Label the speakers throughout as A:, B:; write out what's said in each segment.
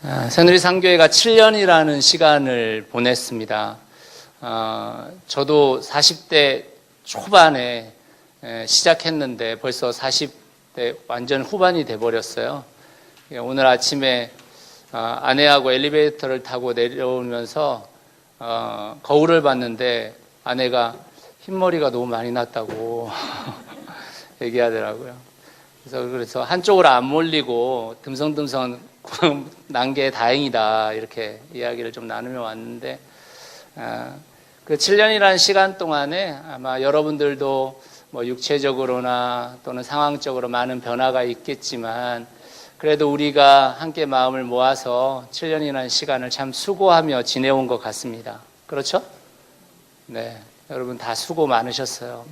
A: 새누리상교회가 7년이라는 시간을 보냈습니다. 저도 40대 초반에 시작했는데 벌써 40대 완전 후반이 돼버렸어요. 오늘 아침에 아내하고 엘리베이터를 타고 내려오면서 거울을 봤는데 아내가 흰머리가 너무 많이 났다고 얘기하더라고요. 그래서 한쪽으로 안 몰리고 듬성듬성 난 게 다행이다, 이렇게 이야기를 좀 나누며 왔는데, 그 7년이라는 시간 동안에 아마 여러분들도 뭐 육체적으로나 또는 상황적으로 많은 변화가 있겠지만, 그래도 우리가 함께 마음을 모아서 7년이라는 시간을 참 수고하며 지내온 것 같습니다. 그렇죠? 네, 여러분 다 수고 많으셨어요.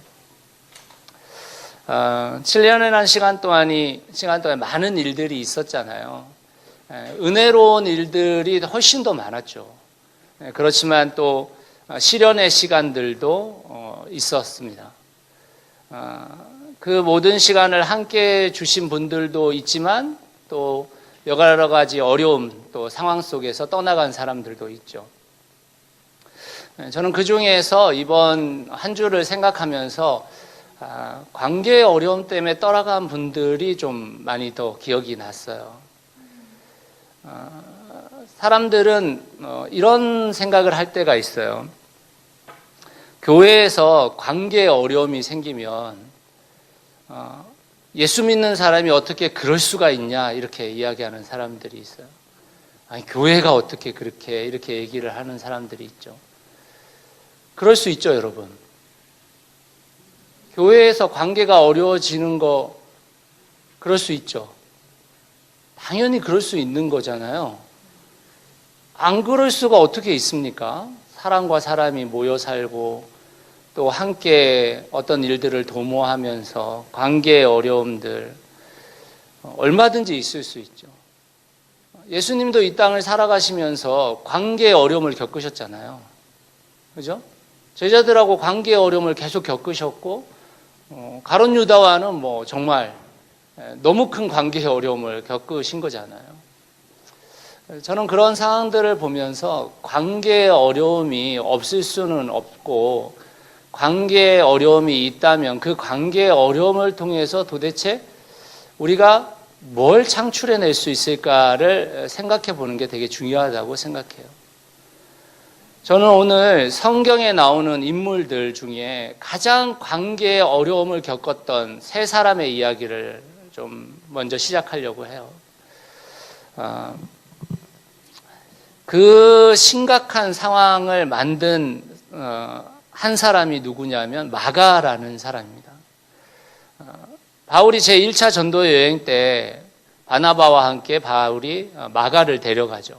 A: 7년이라는 시간 동안에 많은 일들이 있었잖아요. 은혜로운 일들이 훨씬 더 많았죠. 그렇지만 또 시련의 시간들도 있었습니다. 그 모든 시간을 함께 주신 분들도 있지만 또 여러 가지 어려움, 또 상황 속에서 떠나간 사람들도 있죠. 저는 그 중에서 이번 한 주를 생각하면서 관계의 어려움 때문에 떠나간 분들이 좀 많이 더 기억이 났어요. 사람들은 이런 생각을 할 때가 있어요. 교회에서 관계의 어려움이 생기면 예수 믿는 사람이 어떻게 그럴 수가 있냐, 이렇게 이야기하는 사람들이 있어요. 아니, 교회가 어떻게 그렇게 이렇게 얘기를 하는 사람들이 있죠. 그럴 수 있죠, 여러분. 교회에서 관계가 어려워지는 거, 그럴 수 있죠. 당연히 그럴 수 있는 거잖아요. 안 그럴 수가 어떻게 있습니까? 사람과 사람이 모여 살고 또 함께 어떤 일들을 도모하면서 관계의 어려움들 얼마든지 있을 수 있죠. 예수님도 이 땅을 살아가시면서 관계의 어려움을 겪으셨잖아요. 그죠? 제자들하고 관계의 어려움을 계속 겪으셨고, 가룟 유다와는 뭐 정말 너무 큰 관계의 어려움을 겪으신 거잖아요. 저는 그런 상황들을 보면서 관계의 어려움이 없을 수는 없고, 관계의 어려움이 있다면 그 관계의 어려움을 통해서 도대체 우리가 뭘 창출해낼 수 있을까를 생각해 보는 게 되게 중요하다고 생각해요. 저는 오늘 성경에 나오는 인물들 중에 가장 관계의 어려움을 겪었던 세 사람의 이야기를 좀 먼저 시작하려고 해요. 그 심각한 상황을 만든 한 사람이 누구냐면 마가라는 사람입니다. 바울이 제1차 전도 여행 때 바나바와 함께 바울이 마가를 데려가죠.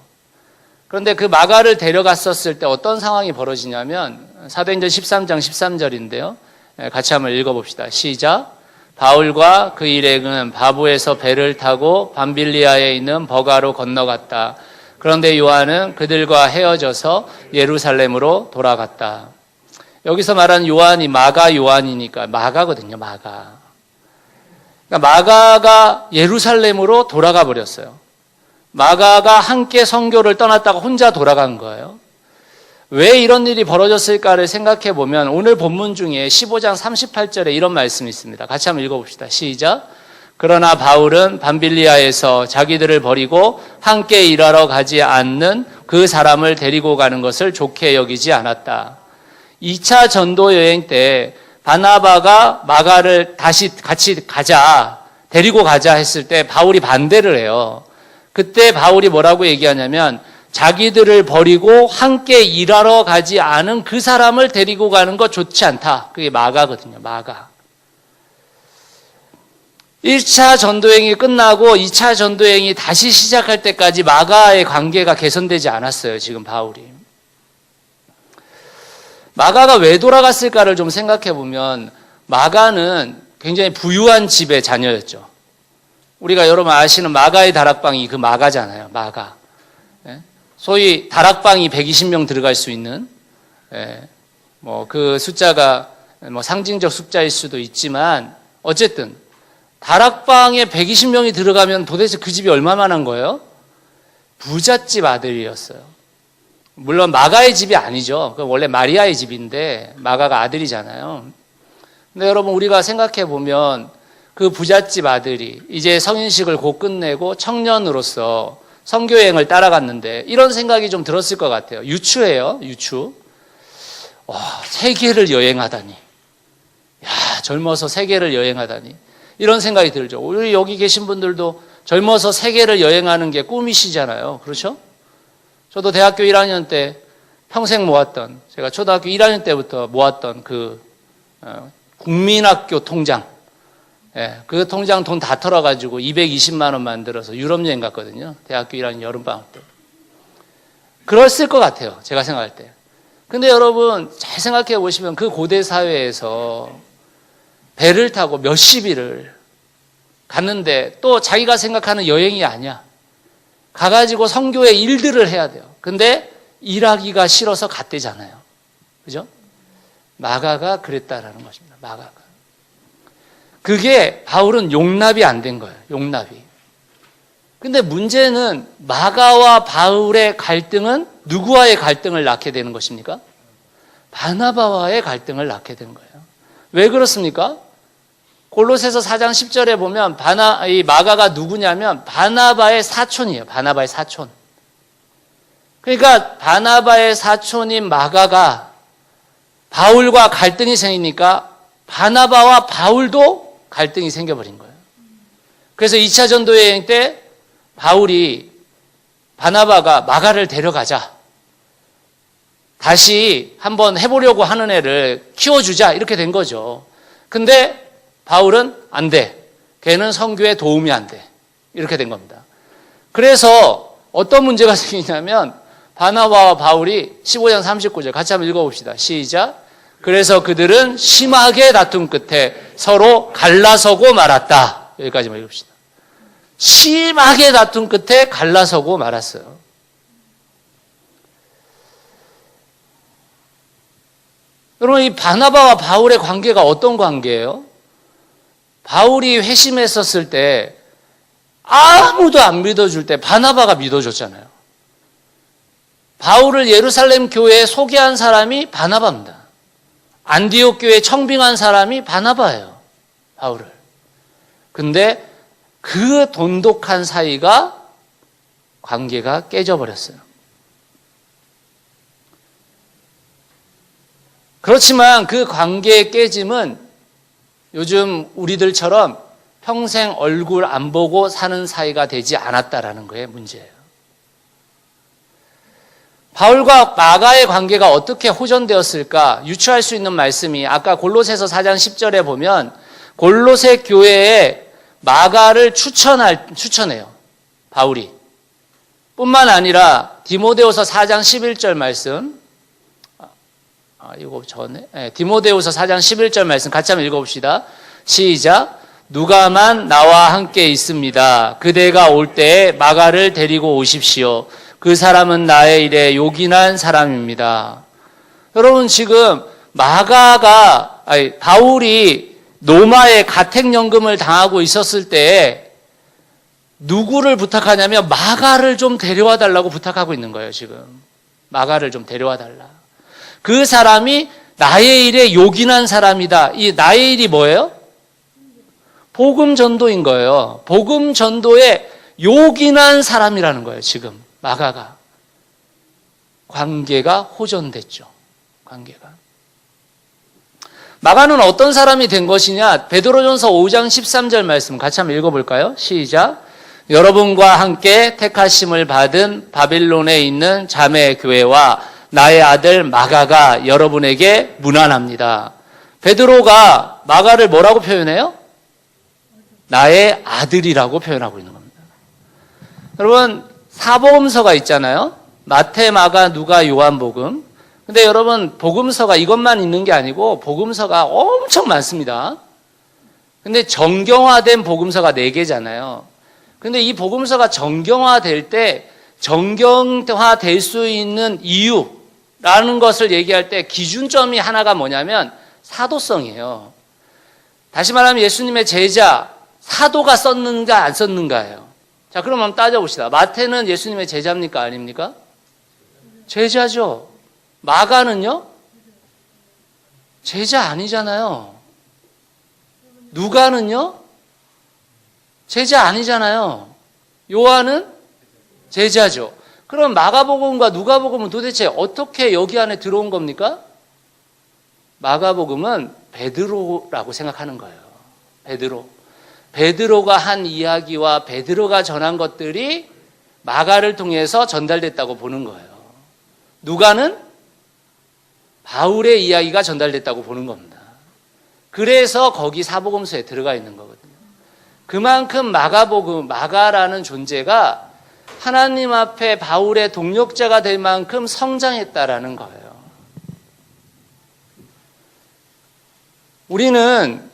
A: 그런데 그 마가를 데려갔었을 때 어떤 상황이 벌어지냐면 사도행전 13장 13절인데요. 같이 한번 읽어봅시다. 시작. 바울과 그 일행은 바부에서 배를 타고 밤빌리아에 있는 버가로 건너갔다. 그런데 요한은 그들과 헤어져서 예루살렘으로 돌아갔다. 여기서 말하는 요한이 마가 요한이니까 마가거든요. 마가. 그러니까 마가가 예루살렘으로 돌아가 버렸어요. 마가가 함께 선교를 떠났다가 혼자 돌아간 거예요. 왜 이런 일이 벌어졌을까를 생각해 보면 오늘 본문 중에 15장 38절에 이런 말씀이 있습니다. 같이 한번 읽어봅시다. 시작. 그러나 바울은 밤빌리아에서 자기들을 버리고 함께 일하러 가지 않는 그 사람을 데리고 가는 것을 좋게 여기지 않았다. 2차 전도 여행 때 바나바가 마가를 다시 같이 가자, 데리고 가자 했을 때 바울이 반대를 해요. 그때 바울이 뭐라고 얘기하냐면 자기들을 버리고 함께 일하러 가지 않은 그 사람을 데리고 가는 거 좋지 않다. 그게 마가거든요. 마가. 1차 전도행이 끝나고 2차 전도행이 다시 시작할 때까지 마가의 관계가 개선되지 않았어요. 지금 바울이. 마가가 왜 돌아갔을까를 좀 생각해 보면 마가는 굉장히 부유한 집의 자녀였죠. 우리가 여러분 아시는 마가의 다락방이 그 마가잖아요. 마가. 소위 다락방이 120명 들어갈 수 있는, 그 숫자가 상징적 숫자일 수도 있지만 어쨌든 다락방에 120명이 들어가면 도대체 그 집이 얼마만한 거예요? 부잣집 아들이었어요. 물론 마가의 집이 아니죠. 그 원래 마리아의 집인데 마가가 아들이잖아요. 근데 여러분 우리가 생각해 보면 그 부잣집 아들이 이제 성인식을 곧 끝내고 청년으로서 선교여행을 따라갔는데 이런 생각이 좀 들었을 것 같아요. 유추예요. 유추. 와, 세계를 여행하다니. 야, 젊어서 세계를 여행하다니. 이런 생각이 들죠. 우리 여기 계신 분들도 젊어서 세계를 여행하는 게 꿈이시잖아요. 그렇죠? 저도 대학교 1학년 때 평생 모았던, 제가 초등학교 1학년 때부터 모았던 그 국민학교 통장, 그 통장 돈 다 털어가지고 220만 원 만들어서 유럽 여행 갔거든요. 대학교 1학년 여름방학 때. 그랬을 것 같아요. 제가 생각할 때. 근데 여러분 잘 생각해 보시면 그 고대 사회에서 배를 타고 몇십 일을 갔는데 또 자기가 생각하는 여행이 아니야. 가가지고 선교의 일들을 해야 돼요. 근데 일하기가 싫어서 갔대잖아요. 그죠? 마가가 그랬다라는 것입니다. 마가가. 그게 바울은 용납이 안 된 거예요. 용납이. 근데 문제는 마가와 바울의 갈등은 누구와의 갈등을 낳게 되는 것입니까? 바나바와의 갈등을 낳게 된 거예요. 왜 그렇습니까? 골로새서 4장 10절에 보면 이 마가가 누구냐면 바나바의 사촌이에요. 바나바의 사촌. 그러니까 바나바의 사촌인 마가가 바울과 갈등이 생기니까 바나바와 바울도 갈등이 생겨버린 거예요. 그래서 2차 전도 여행 때 바울이 바나바가 마가를 데려가자. 다시 한번 해보려고 하는 애를 키워주자. 이렇게 된 거죠. 근데 바울은 안 돼. 걔는 선교에 도움이 안 돼. 이렇게 된 겁니다. 그래서 어떤 문제가 생기냐면 바나바와 바울이 15장 39절 같이 한번 읽어봅시다. 시작. 그래서 그들은 심하게 다툰 끝에 서로 갈라서고 말았다. 여기까지만 읽읍시다. 심하게 다툰 끝에 갈라서고 말았어요. 여러분 이 바나바와 바울의 관계가 어떤 관계예요? 바울이 회심했었을 때 아무도 안 믿어줄 때 바나바가 믿어줬잖아요. 바울을 예루살렘 교회에 소개한 사람이 바나바입니다. 안디옥 교회에 청빙한 사람이 바나바예요. 바울을. 근데 그 돈독한 사이가 관계가 깨져버렸어요. 그렇지만 그 관계의 깨짐은 요즘 우리들처럼 평생 얼굴 안 보고 사는 사이가 되지 않았다라는 거예요. 문제예요. 바울과 마가의 관계가 어떻게 호전되었을까 유추할 수 있는 말씀이 아까 골로새서 4장 10절에 보면 골로새 교회에 마가를 추천해요. 바울이. 뿐만 아니라 디모데후서 4장 11절 말씀 이거 전에 디모데후서 4장 11절 말씀 같이 한번 읽어봅시다. 시작. 누가만 나와 함께 있습니다. 그대가 올 때에 마가를 데리고 오십시오. 그 사람은 나의 일에 요긴한 사람입니다. 여러분 지금 바울이 로마에 가택연금을 당하고 있었을 때 누구를 부탁하냐면 마가를 좀 데려와 달라고 부탁하고 있는 거예요. 지금 마가를 좀 데려와 달라. 그 사람이 나의 일에 요긴한 사람이다. 이 나의 일이 뭐예요? 복음 전도인 거예요. 복음 전도에 요긴한 사람이라는 거예요. 지금 마가가. 관계가 호전됐죠. 관계가. 마가는 어떤 사람이 된 것이냐? 베드로전서 5장 13절 말씀 같이 한번 읽어볼까요? 시작. 여러분과 함께 택하심을 받은 바빌론에 있는 자매 교회와 나의 아들 마가가 여러분에게 문안합니다. 베드로가 마가를 뭐라고 표현해요? 나의 아들이라고 표현하고 있는 겁니다. 여러분 사복음서가 있잖아요. 마태, 마가, 누가, 요한복음. 근데 여러분 복음서가 이것만 있는 게 아니고 복음서가 엄청 많습니다. 근데 정경화된 복음서가 4개잖아요. 근데 이 복음서가 정경화될 때 정경화될 수 있는 이유라는 것을 얘기할 때 기준점이 하나가 뭐냐면 사도성이에요. 다시 말하면 예수님의 제자 사도가 썼는가 안 썼는가예요. 자, 그럼 한번 따져봅시다. 마태는 예수님의 제자입니까? 아닙니까? 제자죠. 마가는요? 제자 아니잖아요. 누가는요? 제자 아니잖아요. 요한은 제자죠. 그럼 마가복음과 누가복음은 도대체 어떻게 여기 안에 들어온 겁니까? 마가복음은 베드로라고 생각하는 거예요. 베드로가 한 이야기와 베드로가 전한 것들이 마가를 통해서 전달됐다고 보는 거예요. 누가는 바울의 이야기가 전달됐다고 보는 겁니다. 그래서 거기 사복음서에 들어가 있는 거거든요. 그만큼 마가라는 존재가 하나님 앞에 바울의 동력자가 될 만큼 성장했다라는 거예요. 우리는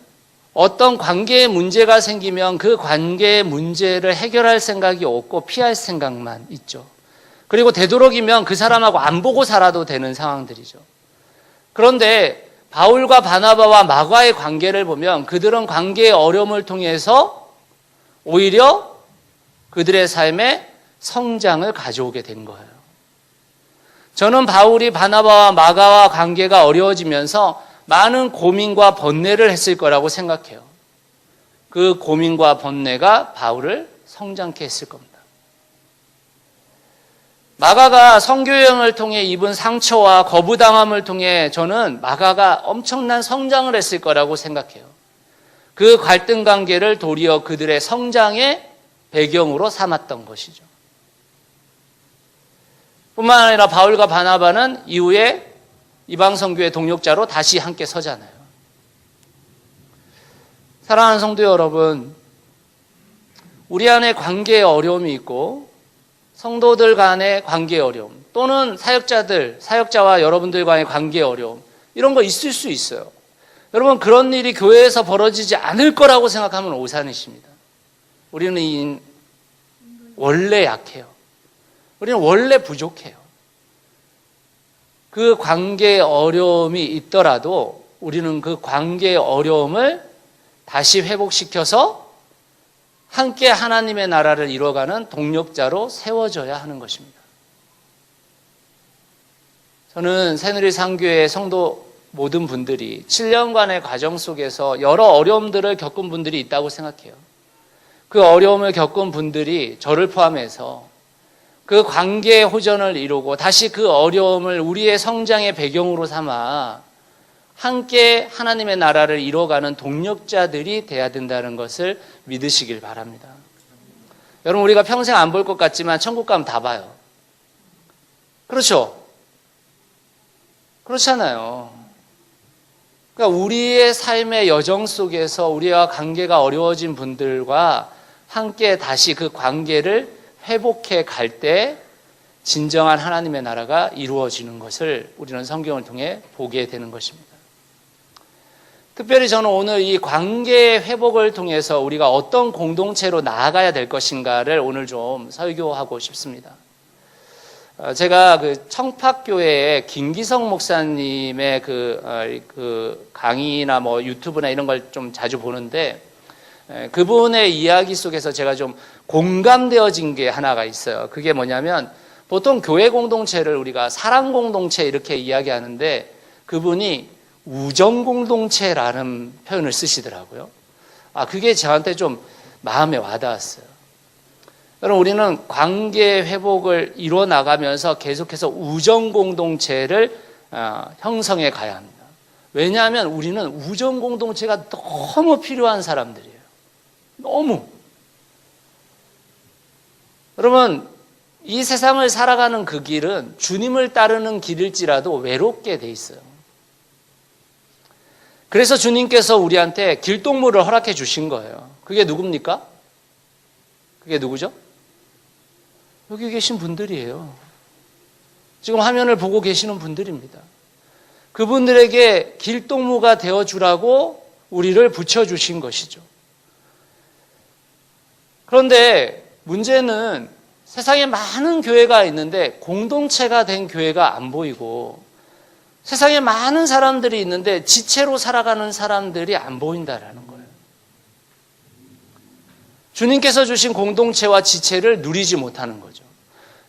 A: 어떤 관계에 문제가 생기면 그 관계의 문제를 해결할 생각이 없고 피할 생각만 있죠. 그리고 되도록이면 그 사람하고 안 보고 살아도 되는 상황들이죠. 그런데 바울과 바나바와 마가의 관계를 보면 그들은 관계의 어려움을 통해서 오히려 그들의 삶에 성장을 가져오게 된 거예요. 저는 바울이 바나바와 마가와 관계가 어려워지면서 많은 고민과 번뇌를 했을 거라고 생각해요. 그 고민과 번뇌가 바울을 성장케 했을 겁니다. 마가가 선교여행을 통해 입은 상처와 거부당함을 통해 저는 마가가 엄청난 성장을 했을 거라고 생각해요. 그 갈등 관계를 도리어 그들의 성장의 배경으로 삼았던 것이죠. 뿐만 아니라 바울과 바나바는 이후에 이방선교의 동력자로 다시 함께 서잖아요. 사랑하는 성도 여러분, 우리 안에 관계의 어려움이 있고 성도들 간의 관계의 어려움 또는 사역자와 여러분들 간의 관계의 어려움 이런 거 있을 수 있어요. 여러분 그런 일이 교회에서 벌어지지 않을 거라고 생각하면 오산이십니다. 우리는 원래 약해요. 우리는 원래 부족해요. 그 관계의 어려움이 있더라도 우리는 그 관계의 어려움을 다시 회복시켜서 함께 하나님의 나라를 이뤄가는 동력자로 세워져야 하는 것입니다. 저는 새누리 상교회 성도 모든 분들이 7년간의 과정 속에서 여러 어려움들을 겪은 분들이 있다고 생각해요. 그 어려움을 겪은 분들이 저를 포함해서 그 관계의 호전을 이루고 다시 그 어려움을 우리의 성장의 배경으로 삼아 함께 하나님의 나라를 이뤄가는 동력자들이 돼야 된다는 것을 믿으시길 바랍니다. 여러분 우리가 평생 안 볼 것 같지만 천국 가면 다 봐요. 그렇죠? 그렇잖아요. 그러니까 우리의 삶의 여정 속에서 우리와 관계가 어려워진 분들과 함께 다시 그 관계를 회복해 갈 때 진정한 하나님의 나라가 이루어지는 것을 우리는 성경을 통해 보게 되는 것입니다. 특별히 저는 오늘 이 관계 회복을 통해서 우리가 어떤 공동체로 나아가야 될 것인가를 오늘 좀 설교하고 싶습니다. 제가 그 청팍교회의 김기성 목사님의 그 강의나 뭐 유튜브나 이런 걸 좀 자주 보는데 그분의 이야기 속에서 제가 좀 공감되어진 게 하나가 있어요. 그게 뭐냐면 보통 교회 공동체를 우리가 사랑 공동체 이렇게 이야기하는데 그분이 우정 공동체라는 표현을 쓰시더라고요. 그게 저한테 좀 마음에 와닿았어요. 여러분 우리는 관계 회복을 이루어 나가면서 계속해서 우정 공동체를 형성해 가야 합니다. 왜냐하면 우리는 우정 공동체가 너무 필요한 사람들이에요. 너무. 여러분 이 세상을 살아가는 그 길은 주님을 따르는 길일지라도 외롭게 돼 있어요. 그래서 주님께서 우리한테 길동무를 허락해 주신 거예요. 그게 누굽니까? 그게 누구죠? 여기 계신 분들이에요. 지금 화면을 보고 계시는 분들입니다. 그분들에게 길동무가 되어주라고 우리를 붙여주신 것이죠. 그런데 문제는 세상에 많은 교회가 있는데 공동체가 된 교회가 안 보이고 세상에 많은 사람들이 있는데 지체로 살아가는 사람들이 안 보인다라는 거예요. 주님께서 주신 공동체와 지체를 누리지 못하는 거죠.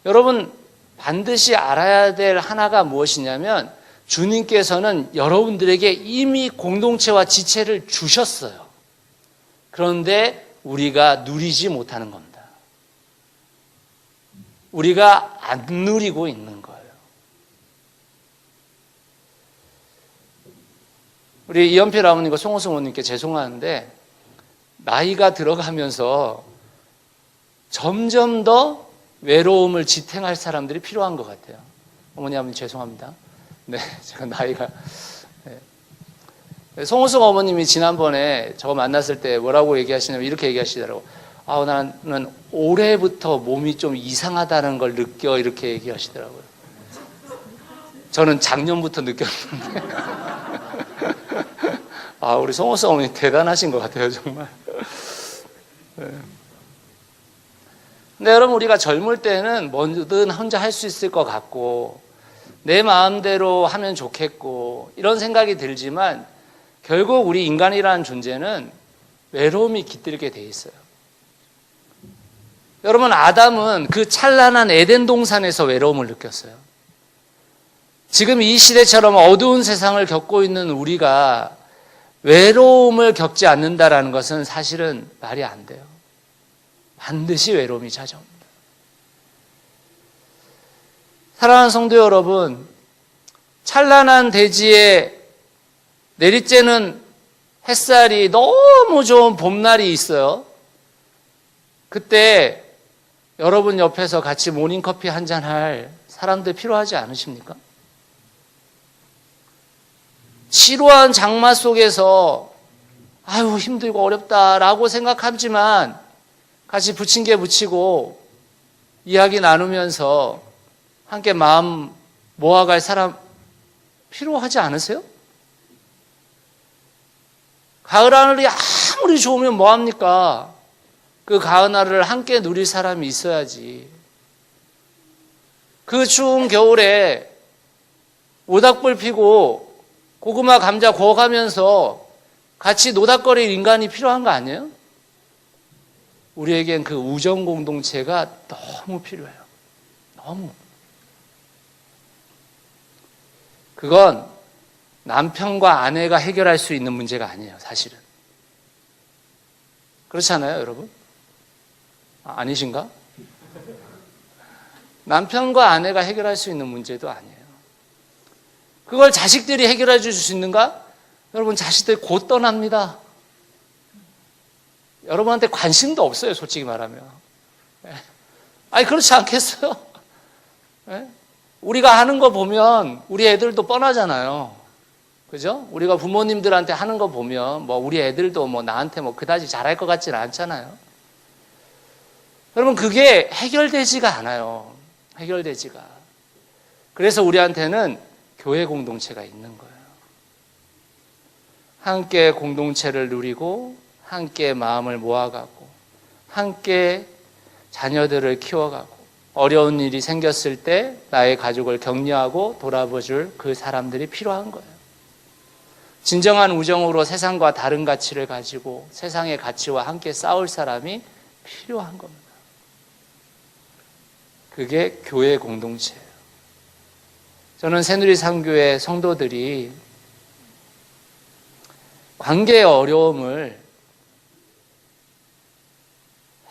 A: 여러분, 반드시 알아야 될 하나가 무엇이냐면 주님께서는 여러분들에게 이미 공동체와 지체를 주셨어요. 그런데 우리가 누리지 못하는 겁니다. 우리가 안 누리고 있는 거예요. 우리 이연필 아버님과 송호승 어머님께 죄송한데 나이가 들어가면서 점점 더 외로움을 지탱할 사람들이 필요한 것 같아요. 어머니 아버님 죄송합니다. 네, 제가 나이가. 네. 송호승 어머님이 지난번에 저 만났을 때 뭐라고 얘기하시냐면 이렇게 얘기하시더라고. 나는 올해부터 몸이 좀 이상하다는 걸 느껴 이렇게 얘기하시더라고요. 저는 작년부터 느꼈는데. 우리 송호승 어머니 대단하신 것 같아요, 정말. 네. 근데 여러분, 우리가 젊을 때는 뭐든 혼자 할 수 있을 것 같고 내 마음대로 하면 좋겠고 이런 생각이 들지만 결국 우리 인간이라는 존재는 외로움이 깃들게 돼 있어요. 여러분, 아담은 그 찬란한 에덴 동산에서 외로움을 느꼈어요. 지금 이 시대처럼 어두운 세상을 겪고 있는 우리가 외로움을 겪지 않는다라는 것은 사실은 말이 안 돼요. 반드시 외로움이 찾아옵니다. 사랑하는 성도 여러분, 찬란한 대지에 내리쬐는 햇살이 너무 좋은 봄날이 있어요. 그때 여러분 옆에서 같이 모닝커피 한잔 할 사람들 필요하지 않으십니까? 지루한 장마 속에서 힘들고 어렵다라고 생각하지만 같이 부침개 부치고 이야기 나누면서 함께 마음 모아갈 사람 필요하지 않으세요? 가을 하늘이 아무리 좋으면 뭐합니까? 그 가을 하늘을 함께 누릴 사람이 있어야지. 그 추운 겨울에 모닥불 피고 고구마 감자 구워가면서 같이 노닥거릴 인간이 필요한 거 아니에요? 우리에겐 그 우정 공동체가 너무 필요해요. 너무. 그건 남편과 아내가 해결할 수 있는 문제가 아니에요, 사실은. 그렇지 않아요, 여러분? 아니신가? 남편과 아내가 해결할 수 있는 문제도 아니에요. 그걸 자식들이 해결해 줄 수 있는가? 여러분, 자식들 곧 떠납니다. 여러분한테 관심도 없어요, 솔직히 말하면. 그렇지 않겠어요? 우리가 하는 거 보면 우리 애들도 뻔하잖아요. 그죠? 우리가 부모님들한테 하는 거 보면 우리 애들도 나한테 그다지 잘할 것 같지는 않잖아요. 여러분, 그게 해결되지가 않아요. 해결되지가. 그래서 우리한테는 교회 공동체가 있는 거예요. 함께 공동체를 누리고 함께 마음을 모아가고 함께 자녀들을 키워가고 어려운 일이 생겼을 때 나의 가족을 격려하고 돌아봐줄 그 사람들이 필요한 거예요. 진정한 우정으로 세상과 다른 가치를 가지고 세상의 가치와 함께 싸울 사람이 필요한 겁니다. 그게 교회 공동체예요. 저는 새누리상교회 성도들이 관계의 어려움을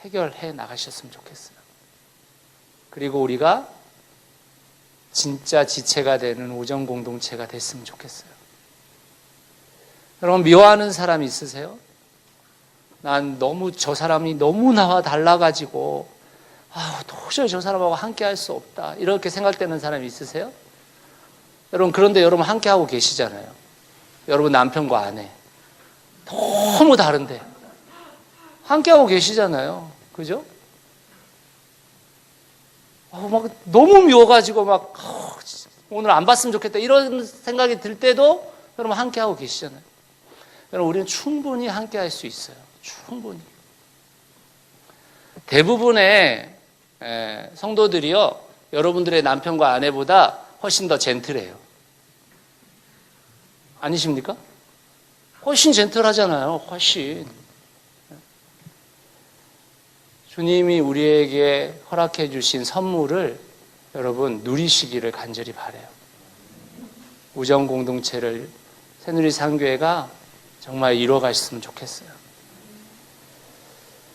A: 해결해 나가셨으면 좋겠어요. 그리고 우리가 진짜 지체가 되는 우정 공동체가 됐으면 좋겠어요. 여러분, 미워하는 사람 있으세요? 난 저 사람이 너무 나와 달라가지고 도저히 저 사람하고 함께 할 수 없다, 이렇게 생각되는 사람이 있으세요? 여러분, 그런데 여러분 함께하고 계시잖아요. 여러분 남편과 아내 너무 다른데 함께하고 계시잖아요. 그죠? 너무 미워가지고 오늘 안 봤으면 좋겠다 이런 생각이 들 때도 여러분 함께하고 계시잖아요. 여러분, 우리는 충분히 함께할 수 있어요. 충분히. 대부분의 성도들이요, 여러분들의 남편과 아내보다 훨씬 더 젠틀해요. 아니십니까? 훨씬 젠틀하잖아요. 훨씬. 주님이 우리에게 허락해 주신 선물을 여러분 누리시기를 간절히 바라요. 우정 공동체를 새누리상교회가 정말 이뤄가셨으면 좋겠어요.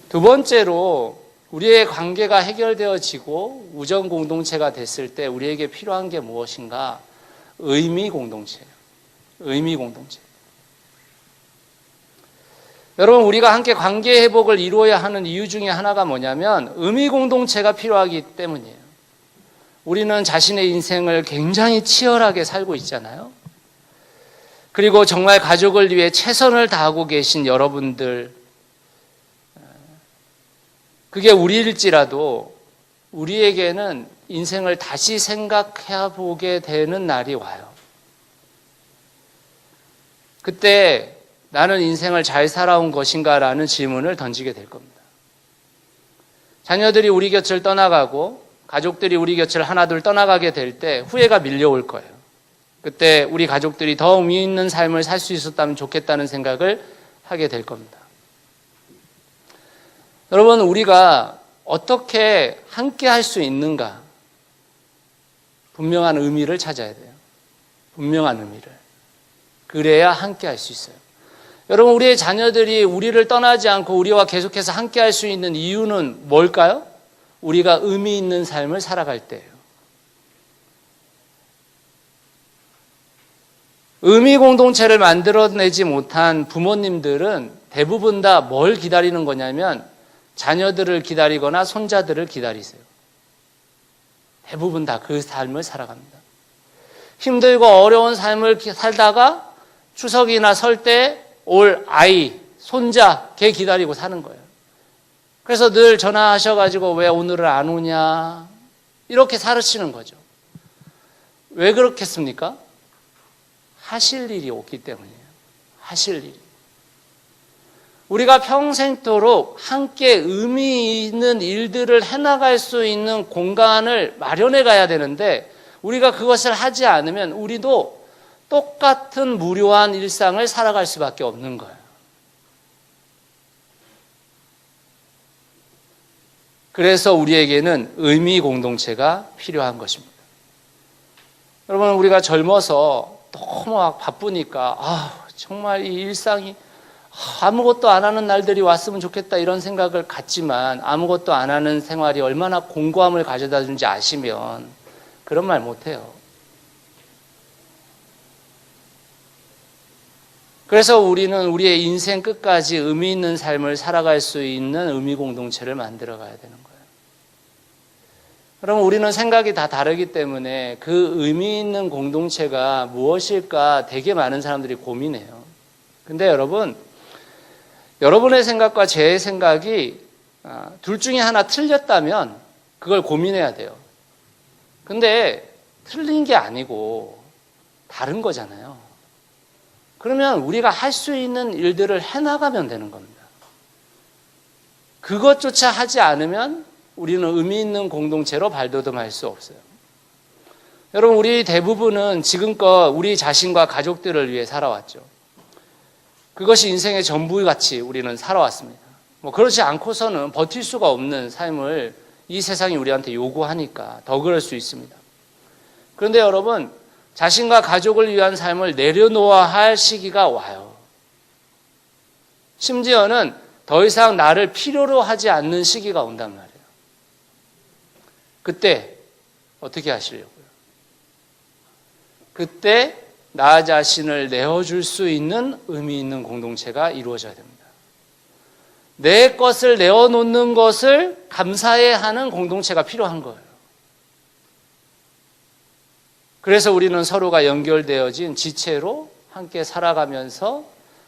A: 두 번째로 우리의 관계가 해결되어지고 우정 공동체가 됐을 때 우리에게 필요한 게 무엇인가? 의미 공동체예요. 의미 공동체. 여러분, 우리가 함께 관계 회복을 이루어야 하는 이유 중에 하나가 뭐냐면 의미 공동체가 필요하기 때문이에요. 우리는 자신의 인생을 굉장히 치열하게 살고 있잖아요. 그리고 정말 가족을 위해 최선을 다하고 계신 여러분들, 그게 우리일지라도 우리에게는 인생을 다시 생각해 보게 되는 날이 와요. 그때 나는 인생을 잘 살아온 것인가 라는 질문을 던지게 될 겁니다. 자녀들이 우리 곁을 떠나가고 가족들이 우리 곁을 하나둘 떠나가게 될 때 후회가 밀려올 거예요. 그때 우리 가족들이 더 의미 있는 삶을 살 수 있었다면 좋겠다는 생각을 하게 될 겁니다. 여러분, 우리가 어떻게 함께 할 수 있는가? 분명한 의미를 찾아야 돼요. 분명한 의미를. 그래야 함께 할 수 있어요. 여러분, 우리의 자녀들이 우리를 떠나지 않고 우리와 계속해서 함께 할 수 있는 이유는 뭘까요? 우리가 의미 있는 삶을 살아갈 때예요. 의미 공동체를 만들어내지 못한 부모님들은 대부분 다 뭘 기다리는 거냐면 자녀들을 기다리거나 손자들을 기다리세요. 대부분 다 그 삶을 살아갑니다. 힘들고 어려운 삶을 살다가 추석이나 설 때 올 아이, 손자, 걔 기다리고 사는 거예요. 그래서 늘 전화하셔가지고 왜 오늘은 안 오냐 이렇게 살으시는 거죠. 왜 그렇겠습니까? 하실 일이 없기 때문이에요. 하실 일이. 우리가 평생토록 함께 의미 있는 일들을 해나갈 수 있는 공간을 마련해 가야 되는데 우리가 그것을 하지 않으면 우리도 똑같은 무료한 일상을 살아갈 수밖에 없는 거예요. 그래서 우리에게는 의미 공동체가 필요한 것입니다. 여러분, 우리가 젊어서 너무 막 바쁘니까 정말 이 일상이 아무것도 안 하는 날들이 왔으면 좋겠다 이런 생각을 갖지만 아무것도 안 하는 생활이 얼마나 공고함을 가져다 주는지 아시면 그런 말 못해요. 그래서 우리는 우리의 인생 끝까지 의미 있는 삶을 살아갈 수 있는 의미 공동체를 만들어 가야 되는 거예요. 그럼 우리는 생각이 다 다르기 때문에 그 의미 있는 공동체가 무엇일까 되게 많은 사람들이 고민해요. 근데 여러분의 생각과 제 생각이 둘 중에 하나 틀렸다면 그걸 고민해야 돼요. 근데 틀린 게 아니고 다른 거잖아요. 그러면 우리가 할 수 있는 일들을 해나가면 되는 겁니다. 그것조차 하지 않으면 우리는 의미 있는 공동체로 발돋움할 수 없어요. 여러분, 우리 대부분은 지금껏 우리 자신과 가족들을 위해 살아왔죠. 그것이 인생의 전부같이 우리는 살아왔습니다. 그렇지 않고서는 버틸 수가 없는 삶을 이 세상이 우리한테 요구하니까 더 그럴 수 있습니다. 그런데 여러분, 자신과 가족을 위한 삶을 내려놓아야 할 시기가 와요. 심지어는 더 이상 나를 필요로 하지 않는 시기가 온단 말이에요. 그때 어떻게 하시려고요? 그때 나 자신을 내어줄 수 있는 의미 있는 공동체가 이루어져야 됩니다. 내 것을 내어놓는 것을 감사해하는 공동체가 필요한 거예요. 그래서 우리는 서로가 연결되어진 지체로 함께 살아가면서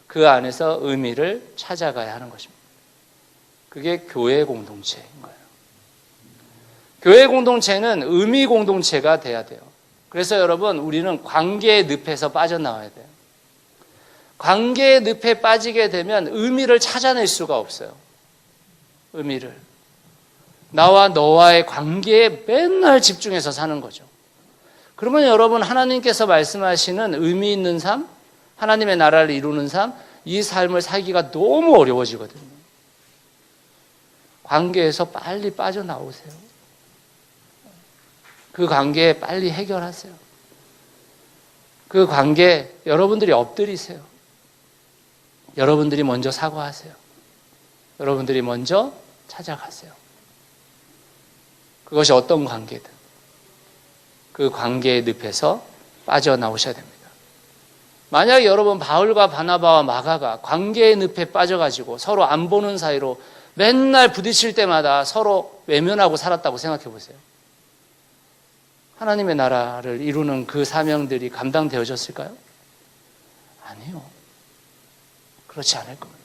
A: 그 안에서 의미를 찾아가야 하는 것입니다. 그게 교회 공동체인 거예요. 교회 공동체는 의미 공동체가 돼야 돼요. 그래서 여러분, 우리는 관계의 늪에서 빠져나와야 돼요. 관계의 늪에 빠지게 되면 의미를 찾아낼 수가 없어요. 의미를. 나와 너와의 관계에 맨날 집중해서 사는 거죠. 그러면 여러분, 하나님께서 말씀하시는 의미 있는 삶, 하나님의 나라를 이루는 삶, 이 삶을 살기가 너무 어려워지거든요. 관계에서 빨리 빠져나오세요. 그 관계 빨리 해결하세요. 그 관계 여러분들이 엎드리세요. 여러분들이 먼저 사과하세요. 여러분들이 먼저 찾아가세요. 그것이 어떤 관계든 그 관계의 늪에서 빠져나오셔야 됩니다. 만약에 여러분 바울과 바나바와 마가가 관계의 늪에 빠져가지고 서로 안 보는 사이로 맨날 부딪힐 때마다 서로 외면하고 살았다고 생각해 보세요. 하나님의 나라를 이루는 그 사명들이 감당되어졌을까요? 아니요. 그렇지 않을 겁니다.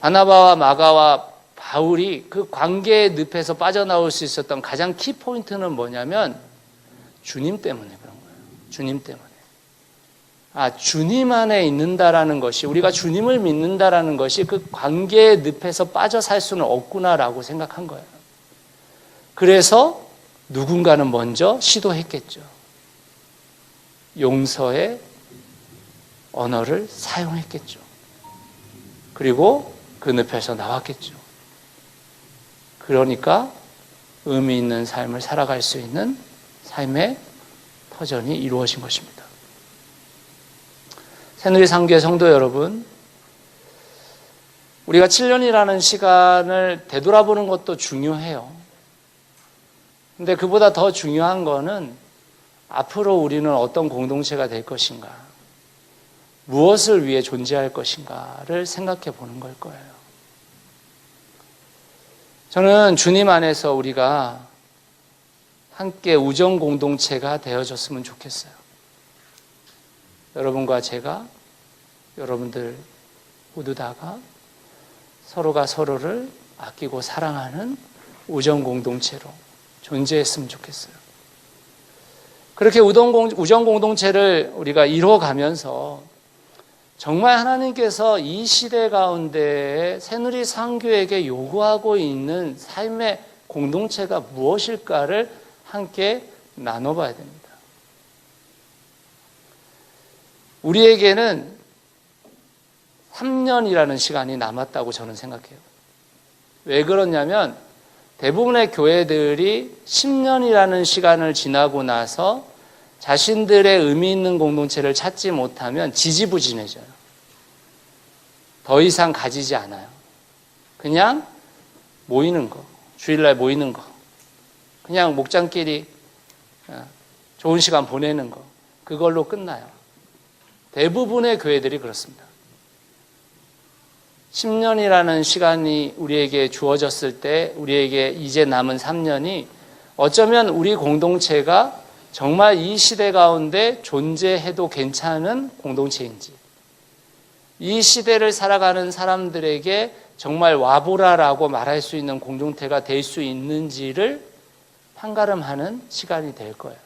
A: 바나바와 마가와 바울이 그 관계의 늪에서 빠져나올 수 있었던 가장 키포인트는 뭐냐면 주님 때문에 그런 거예요. 주님 때문에. 주님 안에 있는다라는 것이, 우리가 주님을 믿는다라는 것이 그 관계의 늪에서 빠져 살 수는 없구나라고 생각한 거예요. 그래서 누군가는 먼저 시도했겠죠. 용서의 언어를 사용했겠죠. 그리고 그 늪에서 나왔겠죠. 그러니까 의미 있는 삶을 살아갈 수 있는 삶의 터전이 이루어진 것입니다. 새누리상교회 성도 여러분, 우리가 7년이라는 시간을 되돌아보는 것도 중요해요. 근데 그보다 더 중요한 거는 앞으로 우리는 어떤 공동체가 될 것인가, 무엇을 위해 존재할 것인가를 생각해 보는 걸 거예요. 저는 주님 안에서 우리가 함께 우정 공동체가 되어졌으면 좋겠어요. 여러분과 제가, 여러분들 모두 다가 서로가 서로를 아끼고 사랑하는 우정 공동체로 존재했으면 좋겠어요. 그렇게 우정 공동체를 우리가 이루어가면서 정말 하나님께서 이 시대 가운데에 새누리상교에게 요구하고 있는 삶의 공동체가 무엇일까를 함께 나눠봐야 됩니다. 우리에게는 3년이라는 시간이 남았다고 저는 생각해요. 왜 그러냐면 대부분의 교회들이 10년이라는 시간을 지나고 나서 자신들의 의미 있는 공동체를 찾지 못하면 지지부진해져요. 더 이상 가지지 않아요. 그냥 모이는 거, 주일날 모이는 거, 그냥 목장끼리 좋은 시간 보내는 거, 그걸로 끝나요. 대부분의 교회들이 그렇습니다. 10년이라는 시간이 우리에게 주어졌을 때 우리에게 이제 남은 3년이 어쩌면 우리 공동체가 정말 이 시대 가운데 존재해도 괜찮은 공동체인지, 이 시대를 살아가는 사람들에게 정말 와보라라고 말할 수 있는 공동체가 될 수 있는지를 판가름하는 시간이 될 거예요.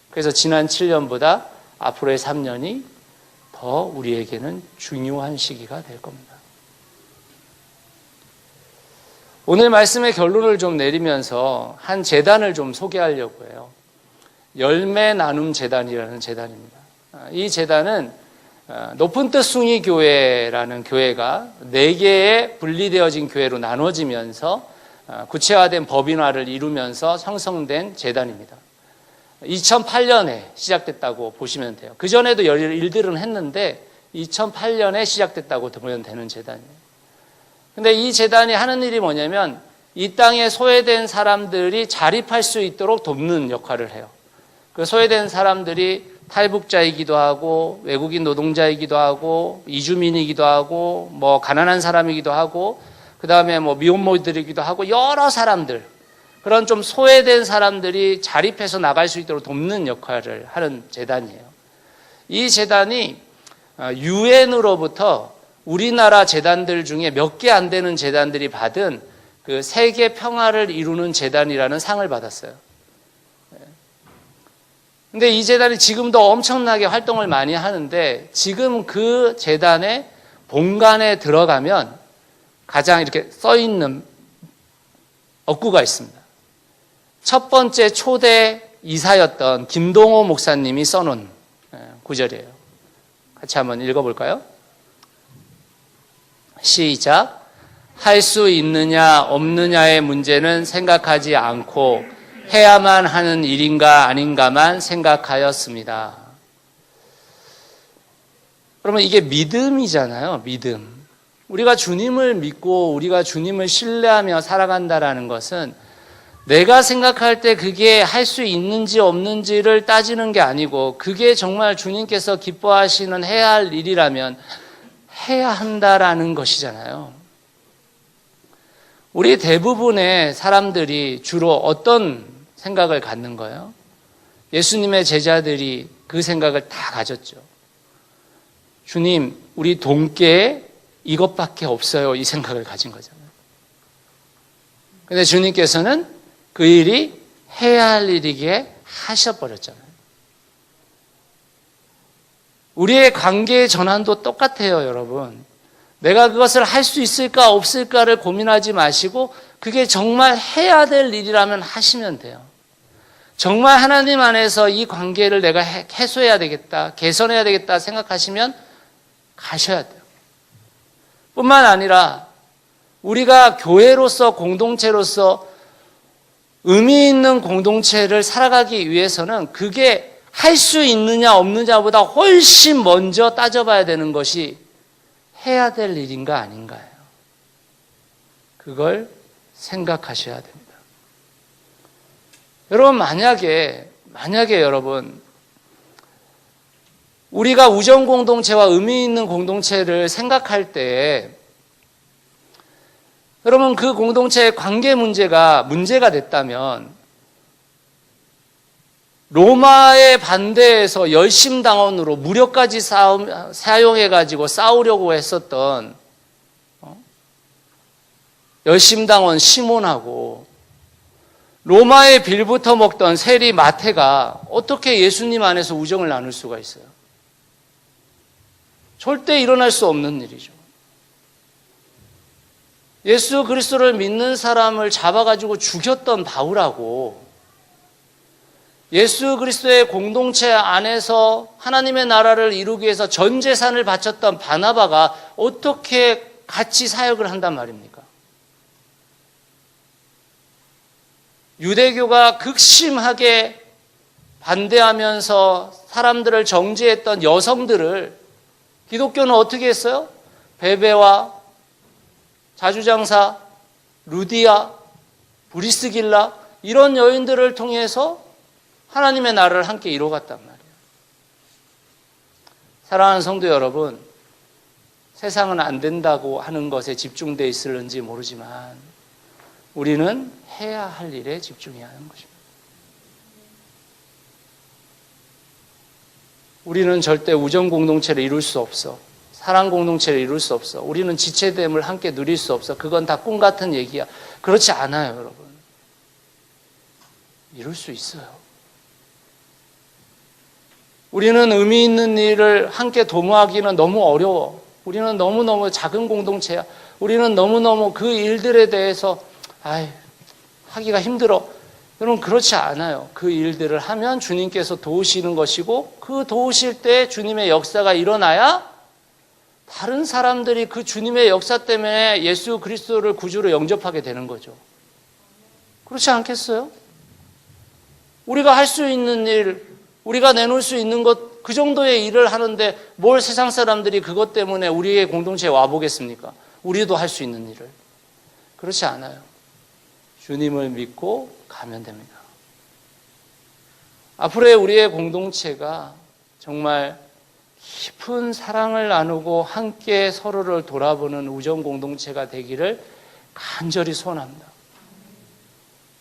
A: 그래서 지난 7년보다 앞으로의 3년이 더 우리에게는 중요한 시기가 될 겁니다. 오늘 말씀의 결론을 좀 내리면서 한 재단을 좀 소개하려고 해요. 열매 나눔 재단이라는 재단입니다. 이 재단은 높은 뜻 숭이 교회라는 교회가 4개의 분리되어진 교회로 나눠지면서 구체화된 법인화를 이루면서 형성된 재단입니다. 2008년에 시작됐다고 보시면 돼요. 그전에도 여러 일들은 했는데 2008년에 시작됐다고 보면 되는 재단이에요. 근데 이 재단이 하는 일이 뭐냐면 이 땅에 소외된 사람들이 자립할 수 있도록 돕는 역할을 해요. 그 소외된 사람들이 탈북자이기도 하고 외국인 노동자이기도 하고 이주민이기도 하고 뭐 가난한 사람이기도 하고 그다음에 뭐 미혼모들이기도 하고 여러 사람들, 그런 좀 소외된 사람들이 자립해서 나갈 수 있도록 돕는 역할을 하는 재단이에요. 이 재단이 유엔으로부터 우리나라 재단들 중에 몇 개 안 되는 재단들이 받은 그 세계 평화를 이루는 재단이라는 상을 받았어요. 근데 이 재단이 지금도 엄청나게 활동을 많이 하는데 지금 그 재단의 본관에 들어가면 가장 이렇게 써 있는 억구가 있습니다. 첫 번째 초대 이사였던 김동호 목사님이 써놓은 구절이에요. 같이 한번 읽어볼까요? 시작. 할 수 있느냐 없느냐의 문제는 생각하지 않고 해야만 하는 일인가 아닌가만 생각하였습니다. 그러면 이게 믿음이잖아요. 믿음. 우리가 주님을 믿고 우리가 주님을 신뢰하며 살아간다라는 것은 내가 생각할 때 그게 할 수 있는지 없는지를 따지는 게 아니고 그게 정말 주님께서 기뻐하시는 해야 할 일이라면 해야 한다라는 것이잖아요. 우리 대부분의 사람들이 주로 어떤 생각을 갖는 거예요? 예수님의 제자들이 그 생각을 다 가졌죠. 주님, 우리 돈께 이것밖에 없어요. 이 생각을 가진 거잖아요. 근데 주님께서는 그 일이 해야 할 일이게 하셔버렸잖아요. 우리의 관계의 전환도 똑같아요, 여러분. 내가 그것을 할 수 있을까 없을까를 고민하지 마시고 그게 정말 해야 될 일이라면 하시면 돼요. 정말 하나님 안에서 이 관계를 내가 해소해야 되겠다, 개선해야 되겠다 생각하시면 가셔야 돼요. 뿐만 아니라 우리가 교회로서 공동체로서 의미 있는 공동체를 살아가기 위해서는 그게 할 수 있느냐 없느냐보다 훨씬 먼저 따져봐야 되는 것이 해야 될 일인가 아닌가요? 그걸 생각하셔야 됩니다. 여러분 만약에 여러분 우리가 우정 공동체와 의미 있는 공동체를 생각할 때 여러분 그 공동체의 관계 문제가 됐다면 로마의 반대에서 열심당원으로 무력까지 사용해가지고 싸우려고 했었던 열심당원 시몬하고 로마의 빌부터 먹던 세리 마태가 어떻게 예수님 안에서 우정을 나눌 수가 있어요? 절대 일어날 수 없는 일이죠. 예수 그리스도를 믿는 사람을 잡아가지고 죽였던 바울하고 예수 그리스도의 공동체 안에서 하나님의 나라를 이루기 위해서 전 재산을 바쳤던 바나바가 어떻게 같이 사역을 한단 말입니까? 유대교가 극심하게 반대하면서 사람들을 정죄했던 여성들을 기독교는 어떻게 했어요? 베베와 자주장사, 루디아, 브리스길라 이런 여인들을 통해서 하나님의 나라를 함께 이루어갔단 말이에요. 사랑하는 성도 여러분, 세상은 안 된다고 하는 것에 집중되어 있을는지 모르지만 우리는 해야 할 일에 집중해야 하는 것입니다. 우리는 절대 우정 공동체를 이룰 수 없어. 사랑 공동체를 이룰 수 없어. 우리는 지체됨을 함께 누릴 수 없어. 그건 다 꿈 같은 얘기야. 그렇지 않아요, 여러분. 이룰 수 있어요. 우리는 의미 있는 일을 함께 도모하기는 너무 어려워. 우리는 너무너무 작은 공동체야. 우리는 너무너무 그 일들에 대해서 하기가 힘들어. 여러분 그렇지 않아요. 그 일들을 하면 주님께서 도우시는 것이고 그 도우실 때 주님의 역사가 일어나야 다른 사람들이 그 주님의 역사 때문에 예수 그리스도를 구주로 영접하게 되는 거죠. 그렇지 않겠어요? 우리가 할 수 있는 일, 우리가 내놓을 수 있는 것 그 정도의 일을 하는데 뭘 세상 사람들이 그것 때문에 우리의 공동체에 와보겠습니까? 우리도 할 수 있는 일을. 그렇지 않아요. 주님을 믿고 가면 됩니다. 앞으로의 우리의 공동체가 정말 깊은 사랑을 나누고 함께 서로를 돌아보는 우정 공동체가 되기를 간절히 소원합니다.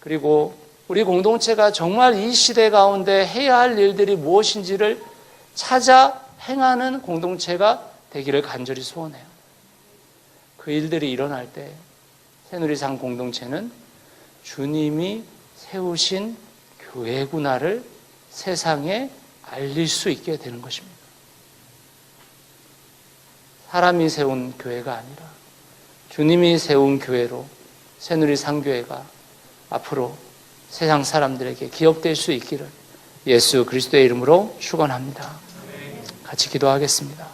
A: 그리고 우리 공동체가 정말 이 시대 가운데 해야 할 일들이 무엇인지를 찾아 행하는 공동체가 되기를 간절히 소원해요. 그 일들이 일어날 때 새누리산 공동체는 주님이 세우신 교회구나를 세상에 알릴 수 있게 되는 것입니다. 사람이 세운 교회가 아니라 주님이 세운 교회로 새누리산 교회가 앞으로 세상 사람들에게 기억될 수 있기를 예수 그리스도의 이름으로 축원합니다. 같이 기도하겠습니다.